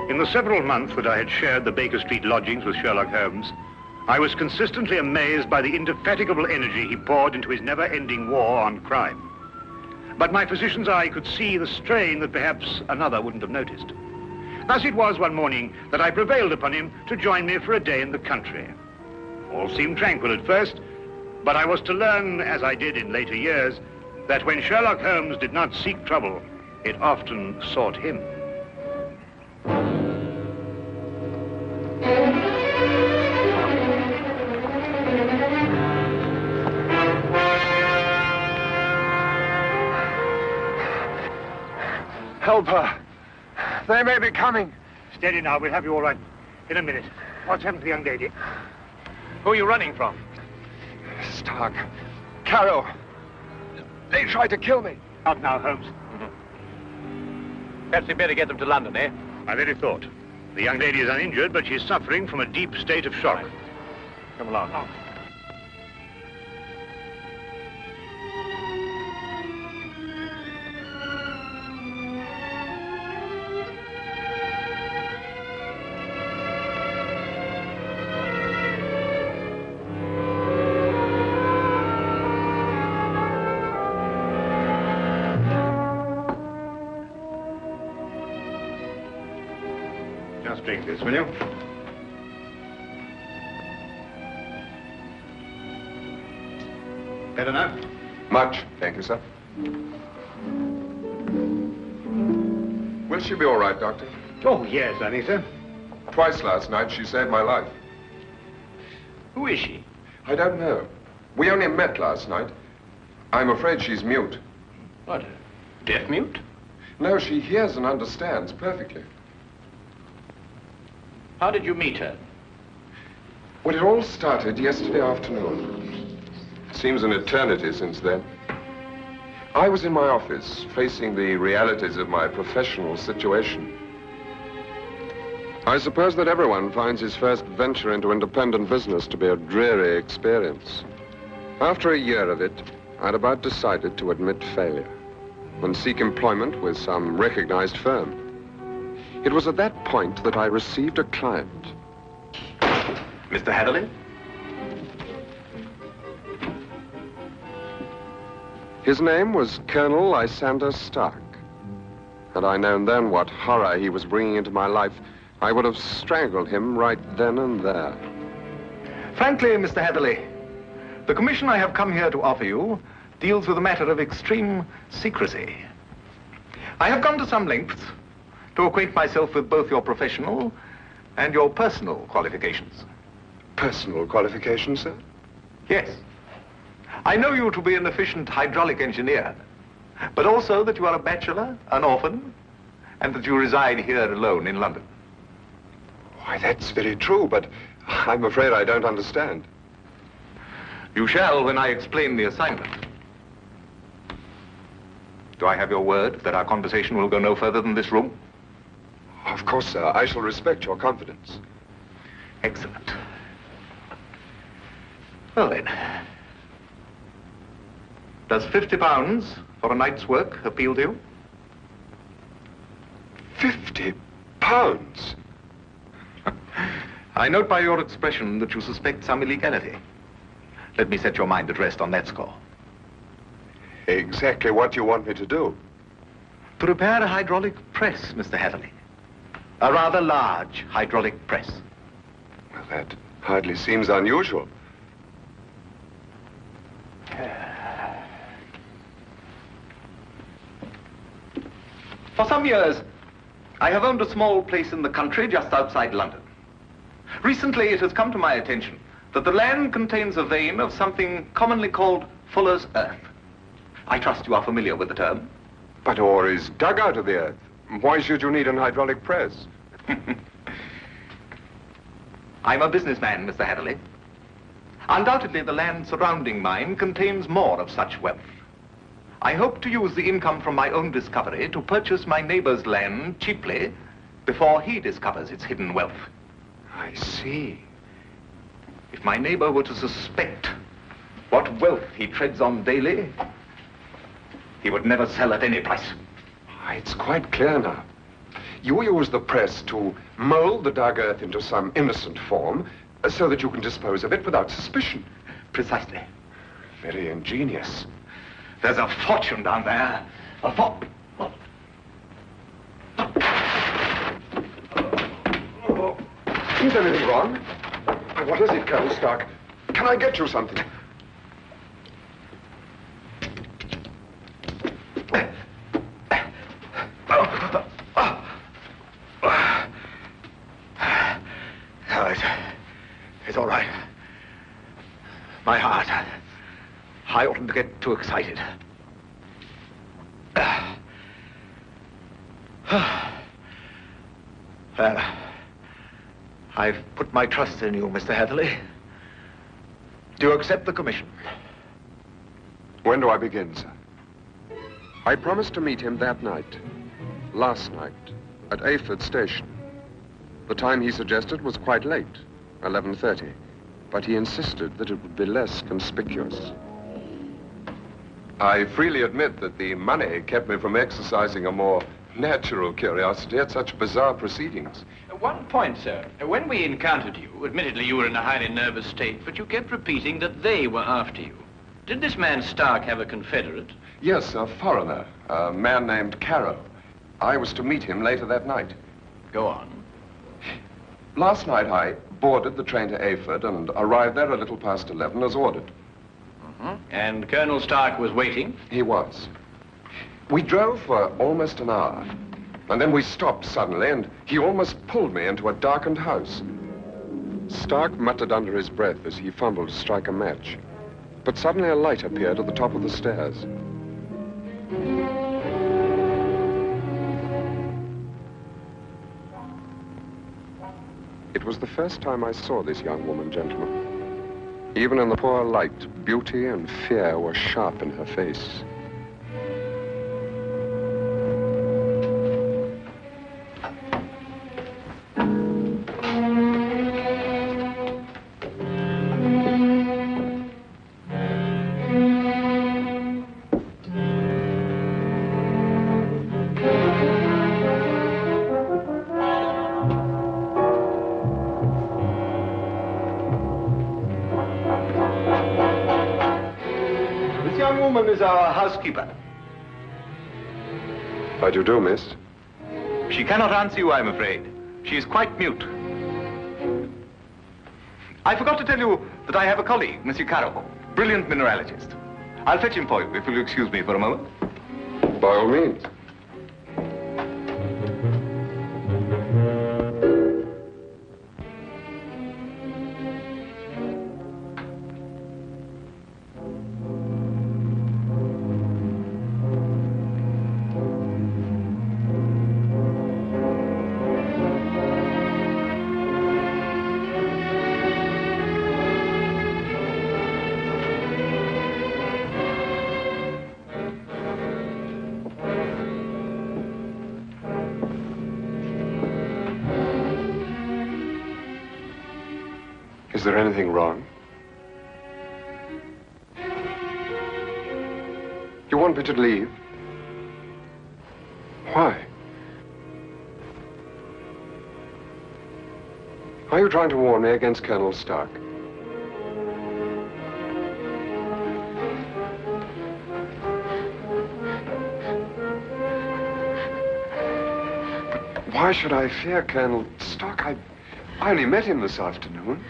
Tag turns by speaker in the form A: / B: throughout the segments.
A: In the several months that I had shared the Baker Street lodgings with Sherlock Holmes, I was consistently amazed by the indefatigable energy he poured into his never-ending war on crime. But my physician's eye could see the strain that perhaps another wouldn't have noticed. Thus it was one morning that I prevailed upon him to join me for a day in the country. All seemed tranquil at first, but I was to learn, as I did in later years, that when Sherlock Holmes did not seek trouble, it often sought him.
B: Help her. They may be coming.
A: Steady now, we'll have you all right in a minute. What's happened to the young lady?
C: Who are you running from?
B: Stark. Carroll. They tried to kill me.
A: Out now, Holmes.
C: Perhaps we'd better get them to London, eh?
A: I very thought. The young lady is uninjured, but she's suffering from a deep state of shock.
C: Come along.
A: Just drink this, will you? Better now?
B: Much, thank you, sir. Will she be all right, Doctor?
A: Oh, yes, I think so.
B: Twice last night she saved my life.
C: Who is she?
B: I don't know. We only met last night. I'm afraid she's mute.
C: What, deaf mute?
B: No, she hears and understands perfectly.
C: How did you meet her?
B: Well, it all started yesterday afternoon. Seems an eternity since then. I was in my office, facing the realities of my professional situation. I suppose that everyone finds his first venture into independent business to be a dreary experience. After a year of it, I'd about decided to admit failure and seek employment with some recognized firm. It was at that point that I received a client.
C: Mr. Hatherley?
B: His name was Colonel Lysander Stark. Had I known then what horror he was bringing into my life, I would have strangled him right then and there.
D: Frankly, Mr. Hatherley, the commission I have come here to offer you deals with a matter of extreme secrecy. I have gone to some lengths to acquaint myself with both your professional and your personal qualifications.
B: Personal qualifications, sir?
D: Yes. I know you to be an efficient hydraulic engineer, but also that you are a bachelor, an orphan, and that you reside here alone in London.
B: Why, that's very true, but I'm afraid I don't understand.
D: You shall when I explain the assignment. Do I have your word that our conversation will go no further than this room?
B: Of course, sir. I shall respect your confidence.
D: Excellent. Well then, does £50 for a night's work appeal to you?
B: £50?
D: I note by your expression that you suspect some illegality. Let me set your mind at rest on that score.
B: Exactly what do you want me to do?
D: To repair a hydraulic press, Mr. Hatherley. A rather large hydraulic press.
B: Well, that hardly seems unusual.
D: For some years, I have owned a small place in the country just outside London. Recently, it has come to my attention that the land contains a vein of something commonly called fuller's earth. I trust you are familiar with the term.
B: But ore is dug out of the earth. Why should you need an hydraulic press?
D: I'm a businessman, Mr. Hatherley. Undoubtedly, the land surrounding mine contains more of such wealth. I hope to use the income from my own discovery to purchase my neighbor's land cheaply before he discovers its hidden wealth.
B: I see.
D: If my neighbor were to suspect what wealth he treads on daily, he would never sell at any price.
B: It's quite clear now. You use the press to mold the dug earth into some innocent form so that you can dispose of it without suspicion.
D: Precisely.
B: Very ingenious.
D: There's a fortune down there.
B: Is anything wrong? What is it, Colonel Stark? Can I get you something?
D: It's all right. My heart. I oughtn't to get too excited. Well, I've put my trust in you, Mr. Heatherley. Do you accept the commission?
B: When do I begin, sir? I promised to meet him that night, last night, at Ayford Station. The time he suggested was quite late, 11:30, but he insisted that it would be less conspicuous. I freely admit that the money kept me from exercising a more natural curiosity at such bizarre proceedings.
C: One point, sir. When we encountered you, admittedly you were in a highly nervous state, but you kept repeating that they were after you. Did this man Stark have a confederate?
B: Yes, a foreigner, a man named Carrow. I was to meet him later that night.
C: Go on.
B: Last night I boarded the train to Ayford and arrived there a little past 11 as ordered.
C: And Colonel Stark was waiting?
B: He was. We drove for almost an hour, and then we stopped suddenly, and he almost pulled me into a darkened house. Stark muttered under his breath as he fumbled to strike a match, but suddenly a light appeared at the top of the stairs. It was the first time I saw this young woman, gentlemen. Even in the poor light, beauty and fear were sharp in her face.
D: Is our housekeeper.
B: How do you do, miss?
D: She cannot answer you, I'm afraid. She is quite mute. I forgot to tell you that I have a colleague, Monsieur Carroll, brilliant mineralogist. I'll fetch him for you, if you'll excuse me for a moment.
B: By all means. Is there anything wrong? You want me to leave? Why? Are you trying to warn me against Colonel Stark? But why should I fear Colonel Stark? I only met him this afternoon.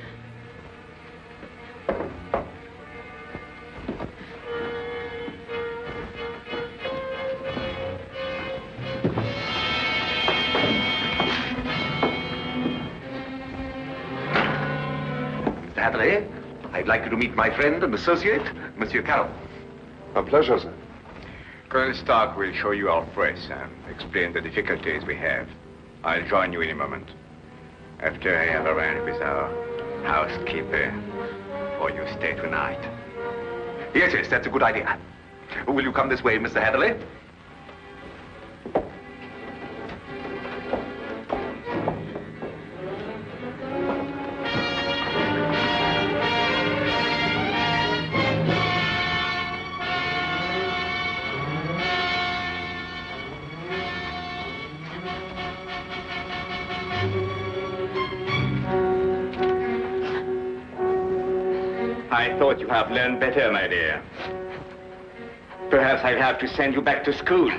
D: Heatherley, I'd like you to meet my friend and associate, Monsieur Carroll.
B: A pleasure, sir.
E: Colonel Stark will show you our press and explain the difficulties we have. I'll join you in a moment. After I have arranged with our housekeeper for your stay tonight.
D: Yes, that's a good idea. Will you come this way, Mr. Heatherley?
E: I thought you have learned better, my dear. Perhaps I'll have to send you back to school.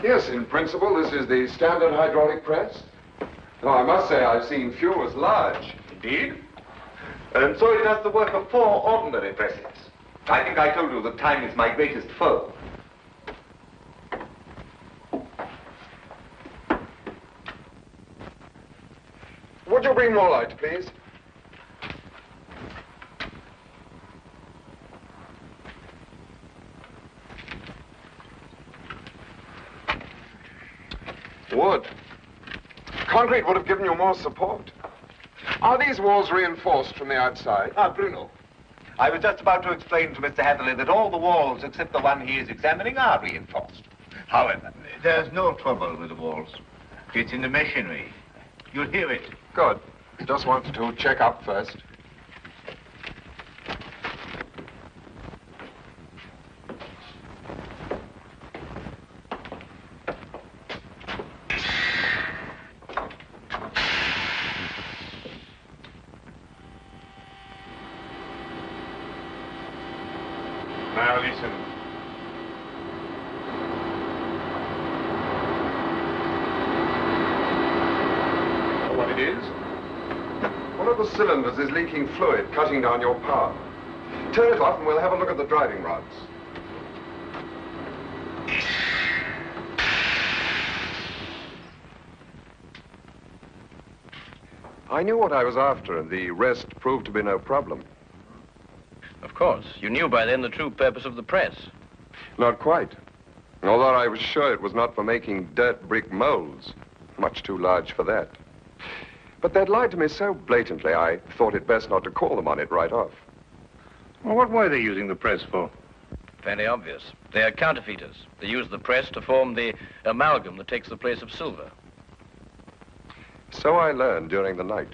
B: Yes, in principle, this is the standard hydraulic press. Though I must say I've seen few as large.
D: Indeed. And so it does the work of 4 ordinary presses. I think I told you that time is my greatest foe.
B: Would you bring more light, please? Wood. Concrete would have given you more support. Are these walls reinforced from the outside?
D: Ah, Bruno. I was just about to explain to Mr. Hatherley that all the walls except the one he is examining are reinforced. However,
E: There's no trouble with the walls. It's in the machinery. You'll hear it.
B: Good. Just wanted to check up first. Now listen. Know what it is? One of the cylinders is leaking fluid, cutting down your power. Turn it off and we'll have a look at the driving rods. I knew what I was after, and the rest proved to be no problem.
C: Of course. You knew by then the true purpose of the press.
B: Not quite. Although I was sure it was not for making dirt brick molds. Much too large for that. But they'd lied to me so blatantly, I thought it best not to call them on it right off.
A: Well, what were they using the press for?
C: Fairly obvious. They are counterfeiters. They use the press to form the amalgam that takes the place of silver.
B: So I learned during the night.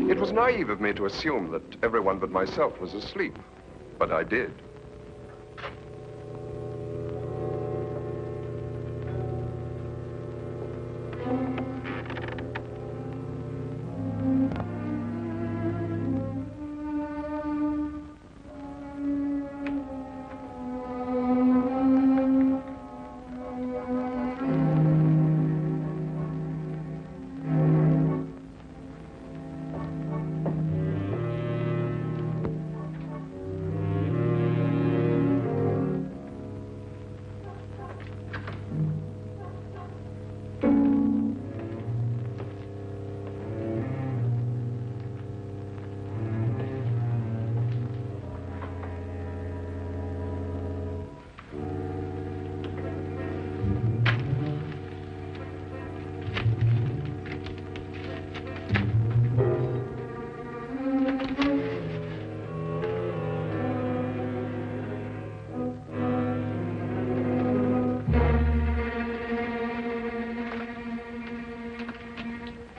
B: It was naive of me to assume that everyone but myself was asleep, but I did.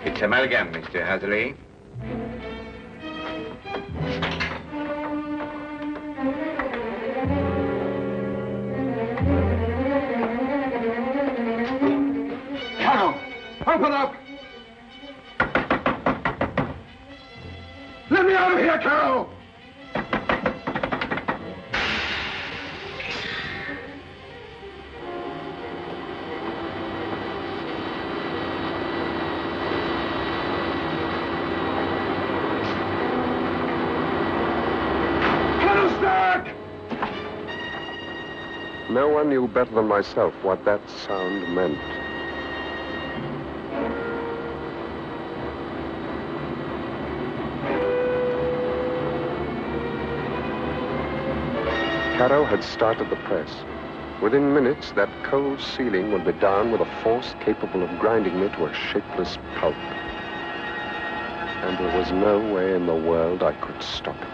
E: It's amalgam, Mr. Hatherley.
B: Carol, open up! Let me out of here, Carol! No one knew better than myself what that sound meant. Caro had started the press. Within minutes, that cold ceiling would be down with a force capable of grinding me to a shapeless pulp. And there was no way in the world I could stop it.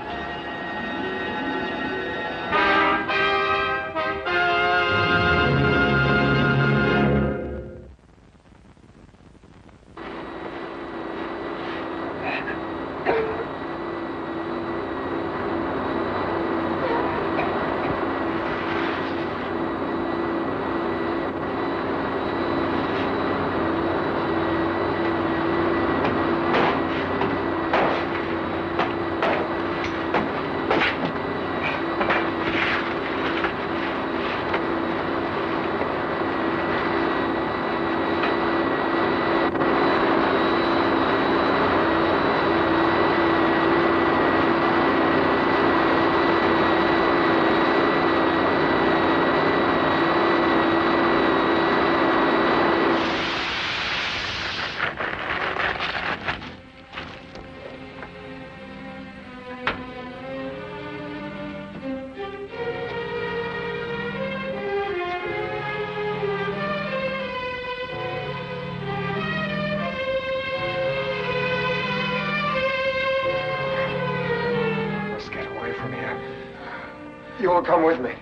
B: will come with me.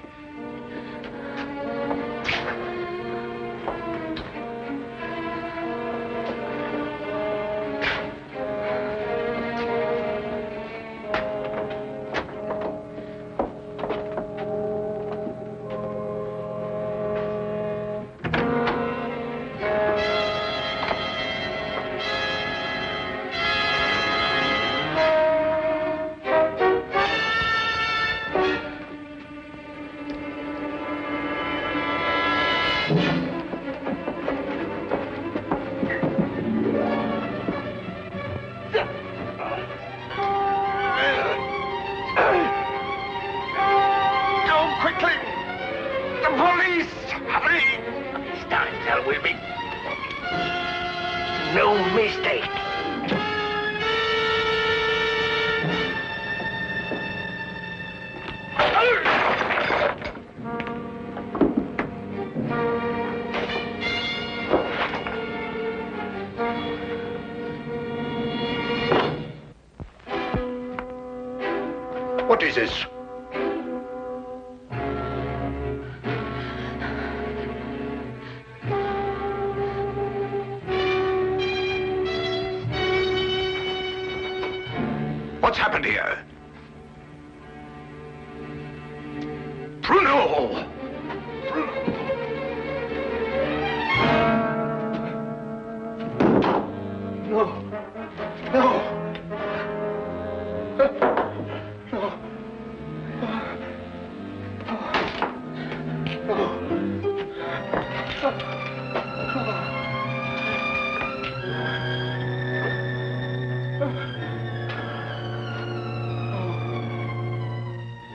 A: What is this? What's happened here? Bruno!
D: No. No.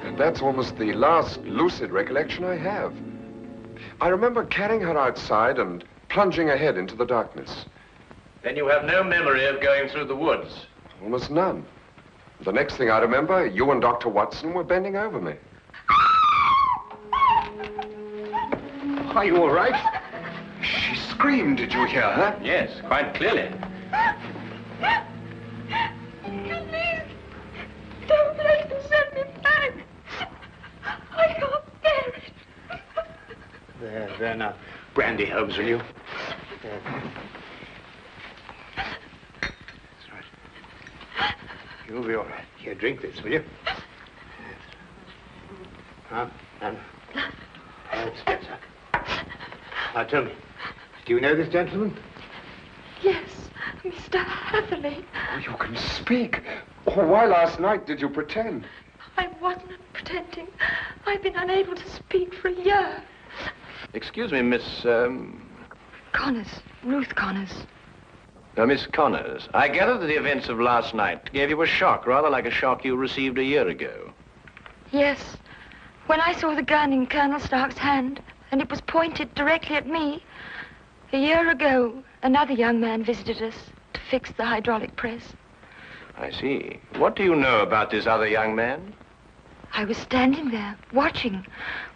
B: And that's almost the last lucid recollection I have. I remember carrying her outside and plunging ahead into the darkness.
C: Then you have no memory of going through the woods?
B: Almost none. The next thing I remember, you and Dr. Watson were bending over me.
A: Are you all right?
D: She screamed. Did you hear her?
C: Yes, quite clearly.
F: Please, don't let them send me back. I can't bear it.
A: There now. Brandy, Holmes, will you? There. That's right. You'll be all right. Here, drink this, will you? Now, Spencer. Now, tell me, do you know this gentleman?
F: Yes, Mr. Hatherley.
B: Oh, you can speak. Oh, why last night did you pretend?
F: I wasn't pretending. I've been unable to speak for a year.
C: Excuse me, Miss,
F: Connors, Ruth Connors.
C: Miss Connors. I gather that the events of last night gave you a shock, rather like a shock you received a year ago.
F: Yes. When I saw the gun in Colonel Stark's hand, and it was pointed directly at me, a year ago, another young man visited us to fix the hydraulic press.
C: I see. What do you know about this other young man?
F: I was standing there, watching,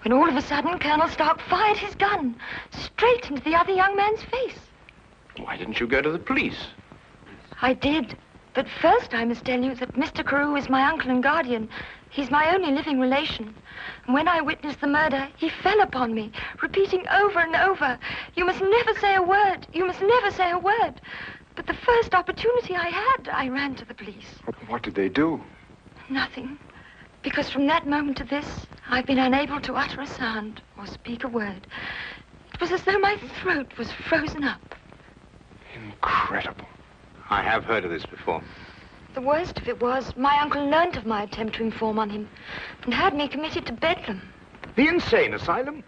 F: when all of a sudden Colonel Stark fired his gun straight into the other young man's face.
C: Why didn't you go to the police?
F: I did. But first I must tell you that Mr. Carew is my uncle and guardian. He's my only living relation. And when I witnessed the murder, he fell upon me, repeating over and over, "You must never say a word. You must never say a word." But the first opportunity I had, I ran to the police.
B: What did they do?
F: Nothing. Because from that moment to this, I've been unable to utter a sound or speak a word. It was as though my throat was frozen up.
B: Incredible.
A: I have heard of this before.
F: The worst of it was, my uncle learnt of my attempt to inform on him and had me committed to Bedlam.
A: The insane asylum?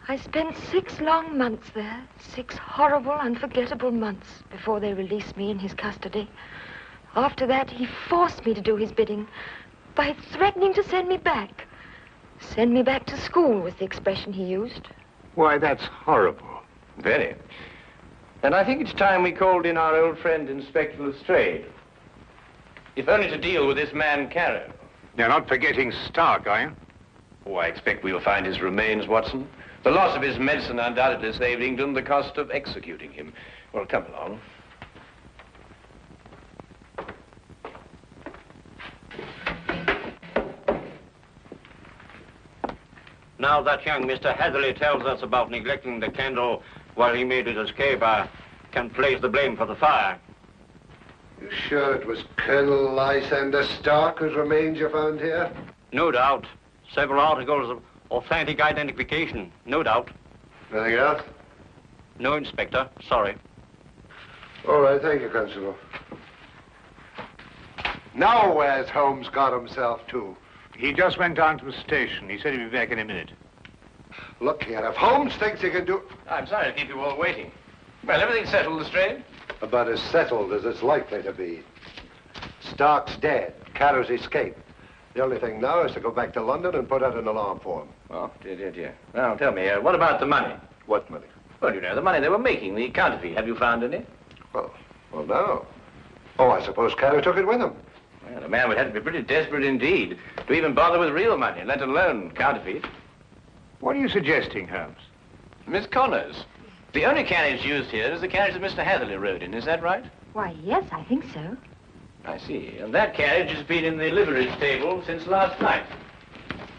F: I spent 6 long months there, 6 horrible, unforgettable months before they released me in his custody. After that, he forced me to do his bidding by threatening to send me back. Send me back to school was the expression he used.
A: Why, that's horrible.
C: Very. And I think it's time we called in our old friend, Inspector Lestrade. If only to deal with this man, Carrow.
A: You're not forgetting Stark, are you?
C: Oh, I expect we'll find his remains, Watson. The loss of his medicine undoubtedly saved England the cost of executing him. Well, come along.
G: Now that young Mr. Heatherly tells us about neglecting the candle while he made his escape, I can place the blame for the fire.
H: You sure it was Colonel Lysander Stark whose remains you found here?
G: No doubt. Several articles of authentic identification, no doubt.
H: Anything else?
G: No, Inspector. Sorry.
H: All right, thank you, Constable. Now where's Holmes got himself to?
A: He just went down to the station. He said he'd be back in a minute.
H: Look here, if Holmes thinks he can do...
C: I'm sorry to keep you all waiting. Well, everything's settled, Lestrade?
H: About as settled as it's likely to be. Stark's dead. Carter's escaped. The only thing now is to go back to London and put out an alarm for him.
C: Oh, dear. Well, tell me, what about the money?
H: What money?
C: Well, you know, the money they were making, the counterfeit. Have you found any?
H: Well, no. Oh, I suppose Carter took it with him.
C: Well, a man would have to be pretty desperate indeed to even bother with real money, let alone counterfeit.
A: What are you suggesting, Holmes?
C: Miss Connors, the only carriage used here is the carriage that Mr. Heatherly rode in. Is that right?
F: Why, yes, I think so.
C: I see. And that carriage has been in the livery stable since last night.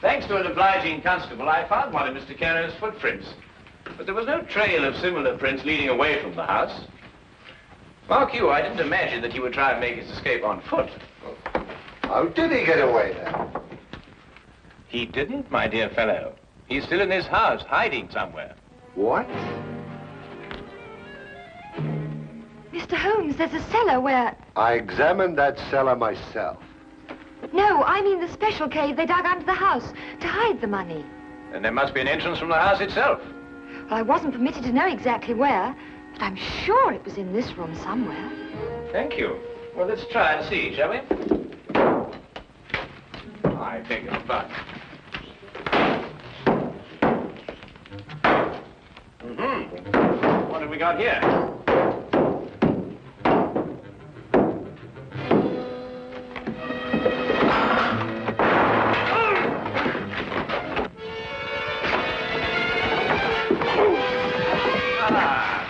C: Thanks to an obliging constable, I found one of Mr. Carrer's footprints. But there was no trail of similar prints leading away from the house. Mark you, I didn't imagine that he would try and make his escape on foot.
H: How did he get away then?
C: He didn't, my dear fellow. He's still in this house, hiding somewhere.
H: What?
F: Mr. Holmes, there's a cellar where...
H: I examined that cellar myself.
F: No, I mean the special cave they dug under the house to hide the money.
C: And there must be an entrance from the house itself.
F: Well, I wasn't permitted to know exactly where, but I'm sure it was in this room somewhere.
C: Thank you. Well, let's try and see, shall we? I beg your pardon. What have we got here?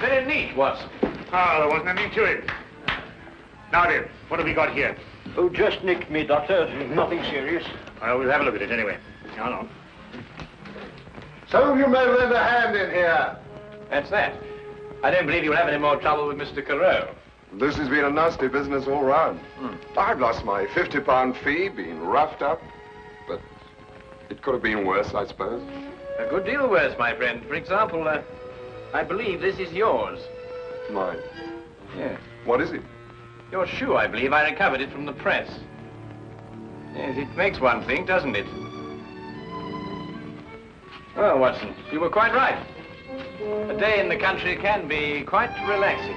C: Very neat, Watson.
A: Oh, there wasn't anything to it. Now then, what have we got here?
G: Oh, just nicked me, Doctor. Nothing serious.
A: Well, we'll have a look at it anyway. Hold on.
H: Some of you may lend a hand in here.
C: That's that. I don't believe you'll have any more trouble with Mr. Carew.
B: This has been a nasty business all round. I've lost my £50 fee, been roughed up, but it could have been worse, I suppose.
C: A good deal worse, my friend. For example, I believe this is yours.
B: Mine.
C: Yes.
B: What is it?
C: Your shoe, I believe. I recovered it from the press. Yes, it makes one think, doesn't it? Well, Watson, you were quite right. A day in the country can be quite relaxing.